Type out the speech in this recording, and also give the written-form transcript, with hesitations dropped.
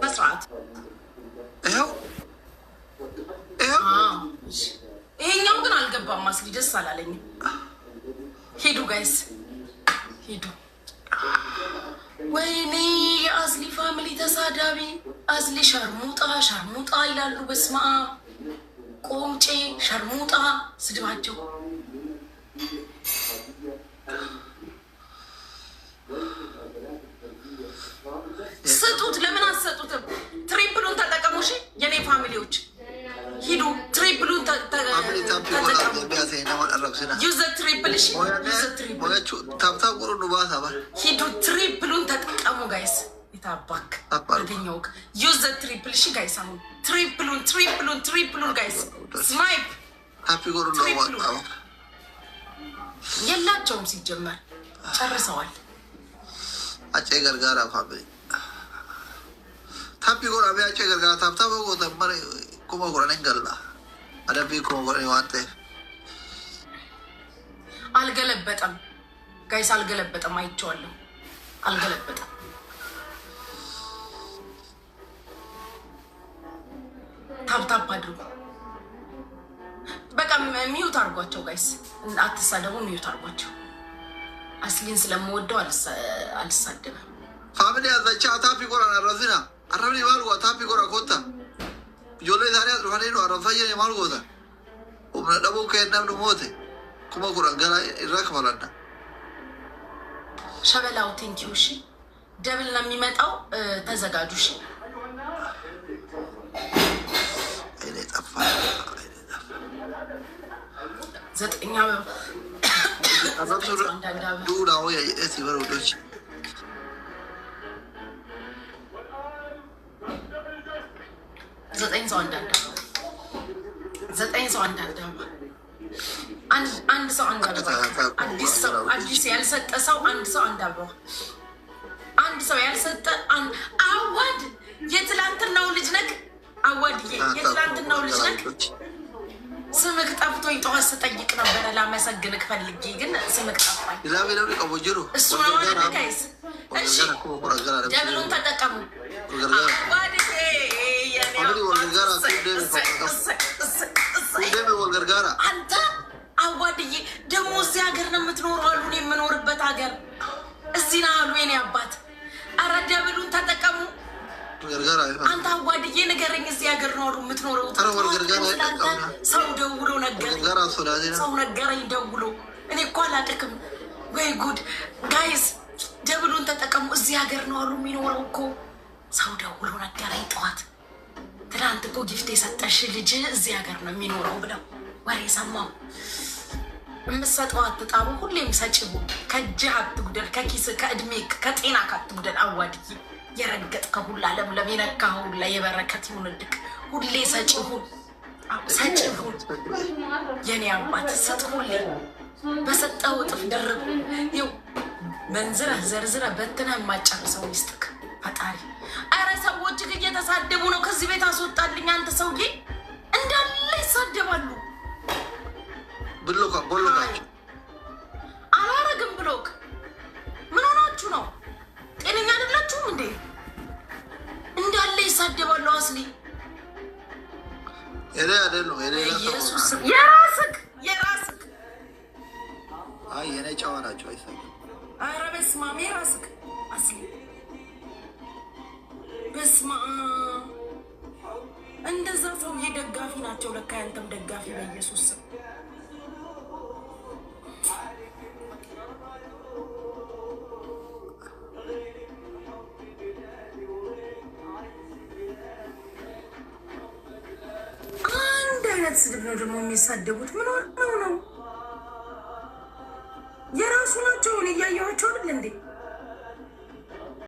በስርዓት ይሄኛው ግን አልገባም። ማስሊ ደስ አላለኝም። ሂዱ ጋይስ ሂዱ። ወይኔ የአዝሊ ፋሚሊ ተሳዳቢ። አዝሊ ሸርሙጣ ይላሉ። በስመ አብ ቆምጬ ሸርሙጣ ስድባቸው። ስጡት። ለምን አትሰጡትም? ትሪፕሉን ተጠቀሙ። እሺ የኔ ፋሚሊዎች ሂዱ ትሪፕሉን ተጠቀሙ። ዩዘ ትሪፕል እሺ ሂዱ ትሪፕሉን ተጠቀሙ ጋይስ። የታባክ አገኘው ዩዘ ትሪፕል እሺ ጋይስ። አሁን ትሪፕሉን ጋይስ ስናይፕ የላቸውም ሲጀመር ጨርሰዋል። አጨ ገርጋራ ፋሚሊ ታፒ ጎራ ቢያጨ ገርጋራ ታፕታ በጎተ መረ ኩማ ጎራን እንገላ አደቢ ኩማ ጎራን ዋንተ አልገለበጠም ጋይስ አልገለበጠም። አይቼዋለሁ። አልገለበጠም። ታፕታፕ አድርጉ። በቃ ሚዩት አድርጓቸው ጋይስ። አትሳደቡ። ሚዩት አድርጓቸው። አስሊን ስለምወደው አልሳደብም። ፋሚሊ አዛቻ ታፒ ጎራን አረዝና አረብኒ ማልጎ ታፒ ጎራ ኮታ ጆሌ ታሪያ ሩሃኔ ነው አረፋየ ማልጎታ ኡምና ደቦ ከነም ነው ሞቴ ኩማ ጎራን ገና ይራክባላና ሸበላው ቴንኪው። እሺ ደብል ነው የሚመጣው። ተዘጋጁ። እሺ አይኔ ጠፋ ዘጠኛ ዱራው የእቲ በሮዶች ዘጠኝ ሰው አንዳንድ አንድ ሰው አንድ አበባ። አዲስ ያልሰጠ ሰው አንድ ሰው አንድ አበባ። አንድ ሰው ያልሰጠ አዋድ የትላንትናው ልጅ ነክ አዋድዬ የትላንትናው ልጅ ነክ። ስምክ ጠፍቶኝ ጠዋት ስጠይቅ ነበረ ላመሰግንክ ፈልጌ ግን ስምክ ጠፋኝ። እሱ ነው ጋይስ። እሺ ደብሉን ተጠቀሙ። አንተ አዋድዬ ደግሞ እዚህ ሀገር ነው የምትኖረው አሉ። የምኖርበት ሀገር እዚህ ነው አሉ የኔ አባት። ኧረ ደብሉን ተጠቀሙ። አንተ አዋድዬ ንገረኝ፣ እዚህ ሀገር ነው አሉ የምትኖረው? ሰው ደውሎ ነገረኝ ደውሎ። እኔ እኮ አላውቅም። ወይ ጉድ ጋይስ ደብሉን ተጠቀሙ። እዚህ ሀገር ነው አሉ የሚኖረው እኮ። ሰው ደውሎ ነገረኝ ጠዋት። ትናንት እኮ ጊፍት የሰጠሽ ልጅ እዚህ ሀገር ነው የሚኖረው ብለው ወሬ ሰማሁ። የምትሰጠው አትጣቡ። ሁሌም ሰጪው ከእጅህ አትጉደል፣ ከኪስ ከእድሜ ከጤና ካትጉደል። አዋድዬ የረገጥከው ሁላ ለምለም የነካኸው ሁላ የበረከት ይሁንልክ። ሁሌ ሰጪሁን የኔ አባት ስጥ። ሁሌ በሰጠው እጥፍ ድርብ። ይው መንዝረህ ዘርዝረህ በትነህ የማጨርሰው ይስጥክ ፈጣሪ። አረ ሰዎች ግን እየተሳደቡ ነው። ከዚህ ቤት አስወጣልኝ። አንተ ሰውዬ እንዳለ ይሳደባሉ። ብሎክ አላረግም። ብሎክ ምን ሆናችሁ ነው? ጤነኛ አይደላችሁም እንዴ? እንዳለ ይሳደባሉ። አስሊ እኔ አይደለም ኢየሱስ የራስክ አይ የኔ ጫዋ ናቸው። አይሰማ ኧረ በስመ አብ የራስክ አስሊ በስመ አብ። እንደዛ ሰውዬ ደጋፊ ናቸው ለካ። ያንተም ደጋፊ በኢየሱስ ስም ስድብ ነው ደግሞ የሚሳደቡት። ምን ሆነው ነው? የራሱ ናቸው። እኔ እያየኋቸው አይደል እንዴ?